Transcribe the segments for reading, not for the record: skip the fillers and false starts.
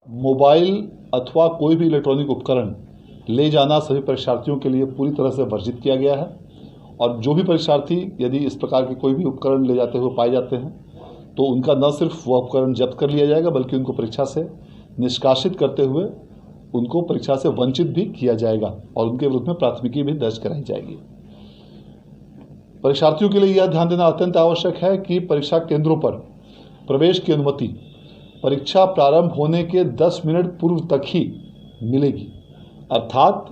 Mobile अथवा कोई भी इलेक्ट्रॉनिक उपकरण ले जाना सभी परीक्षार्थियों के लिए पूरी तरह से वर्जित किया गया है और जो भी परीक्षार्थी यदि इस प्रकार के कोई भी उपकरण ले जाते हुए पाए जाते हैं तो उनका न सिर्फ वह उपकरण जब्त कर लिया जाएगा बल्कि उनको परीक्षा से निष्कासित करते हुए उनको परीक्षा से वंचित भी किया जाएगा और उनके विरुद्ध में प्राथमिकी भी दर्ज कराई जाएगी। परीक्षार्थियों के लिए यह ध्यान देना अत्यंत आवश्यक है कि परीक्षा केंद्रों पर प्रवेश की अनुमति परीक्षा प्रारंभ होने के 10 मिनट पूर्व तक ही मिलेगी, अर्थात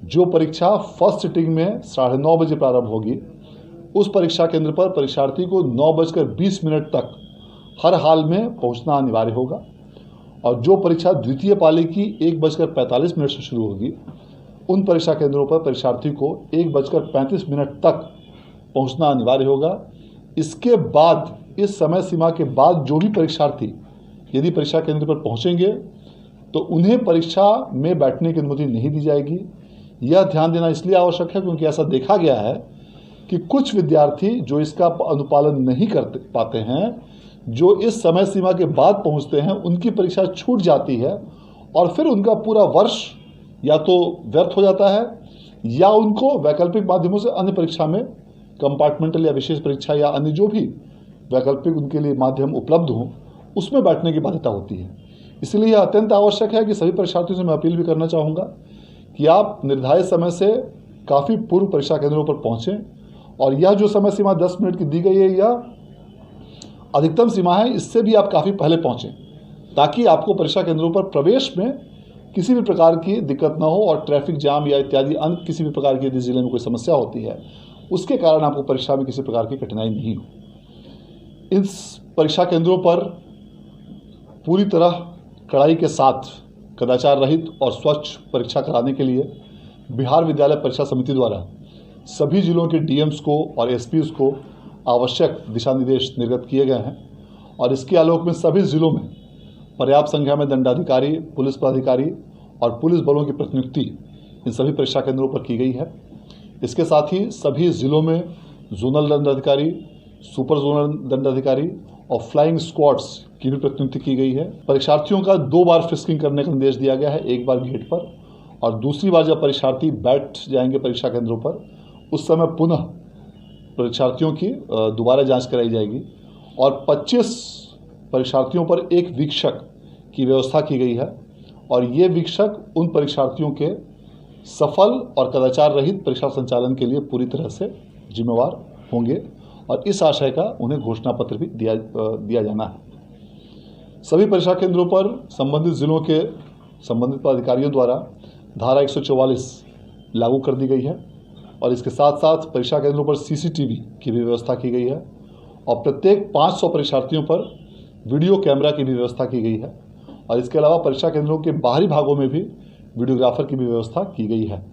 जो परीक्षा फर्स्ट सिटिंग में 9:30 बजे प्रारंभ होगी उस परीक्षा केंद्र पर परीक्षार्थी को 9:20 तक हर हाल में पहुंचना अनिवार्य होगा और जो परीक्षा द्वितीय पाली की 1:45 से शुरू होगी उन परीक्षा केंद्रों पर परीक्षार्थी को 1:35 तक पहुंचना अनिवार्य होगा। इसके बाद इस समय सीमा के बाद जो भी परीक्षार्थी यदि परीक्षा केंद्र पर पहुंचेंगे तो उन्हें परीक्षा में बैठने की अनुमति नहीं दी जाएगी। यह ध्यान देना इसलिए आवश्यक है क्योंकि ऐसा देखा गया है कि कुछ विद्यार्थी जो इसका अनुपालन नहीं कर पाते हैं, जो इस समय सीमा के बाद पहुंचते हैं, उनकी परीक्षा छूट जाती है और फिर उनका पूरा वर्ष या तो व्यर्थ हो जाता है या उनको वैकल्पिक माध्यमों से अन्य परीक्षा में कंपार्टमेंटल या विशेष परीक्षा या अन्य जो भी वैकल्पिक उनके लिए माध्यम उपलब्ध हों उसमें बैठने की बाध्यता होती है। इसलिए यह अत्यंत आवश्यक है कि सभी परीक्षार्थियों से मैं अपील भी करना चाहूँगा कि आप निर्धारित समय से काफ़ी पूर्व परीक्षा केंद्रों पर पहुँचें और यह जो समय सीमा 10 मिनट की दी गई है यह अधिकतम सीमा है, इससे भी आप काफ़ी पहले पहुँचें ताकि आपको परीक्षा केंद्रों पर प्रवेश में किसी भी प्रकार की दिक्कत ना हो और ट्रैफिक जाम या इत्यादि अन्य किसी भी प्रकार की यदि जिले में कोई समस्या होती है उसके कारण आपको परीक्षा में किसी प्रकार की कठिनाई नहीं हो। इस परीक्षा केंद्रों पर पूरी तरह कड़ाई के साथ कदाचार रहित और स्वच्छ परीक्षा कराने के लिए बिहार विद्यालय परीक्षा समिति द्वारा सभी जिलों के डीएम्स को और एसपीज को आवश्यक दिशा निर्देश निर्गत किए गए हैं और इसके आलोक में सभी जिलों में पर्याप्त संख्या में दंडाधिकारी, पुलिस पदाधिकारी और पुलिस बलों की प्रतिनियुक्ति इन सभी परीक्षा केंद्रों पर की गई है। इसके साथ ही सभी जिलों में जोनल दंडाधिकारी, सुपर जोनल दंडाधिकारी और फ्लाइंग स्क्वाड्स की भी प्रतिनियुक्ति की गई है। परीक्षार्थियों का 2 बार फिस्किंग करने का निर्देश दिया गया है, एक बार गेट पर और दूसरी बार जब परीक्षार्थी बैठ जाएंगे परीक्षा केंद्रों पर उस समय पुनः परीक्षार्थियों की दोबारा जांच कराई जाएगी और 25 परीक्षार्थियों पर एक वीक्षक की व्यवस्था की गई है और ये वीक्षक उन परीक्षार्थियों के सफल और कदाचार रहित परीक्षा संचालन के लिए पूरी तरह से जिम्मेवार होंगे और इस आशय का उन्हें घोषणा पत्र भी दिया जाना है। सभी परीक्षा केंद्रों पर संबंधित जिलों के संबंधित पदाधिकारियों द्वारा धारा 144 लागू कर दी गई है और इसके साथ साथ परीक्षा केंद्रों पर सीसीटीवी की भी व्यवस्था की गई है और प्रत्येक 500 परीक्षार्थियों पर वीडियो कैमरा की भी व्यवस्था की गई है और इसके अलावा परीक्षा केंद्रों के बाहरी भागों में भी वीडियोग्राफर की भी व्यवस्था की गई है।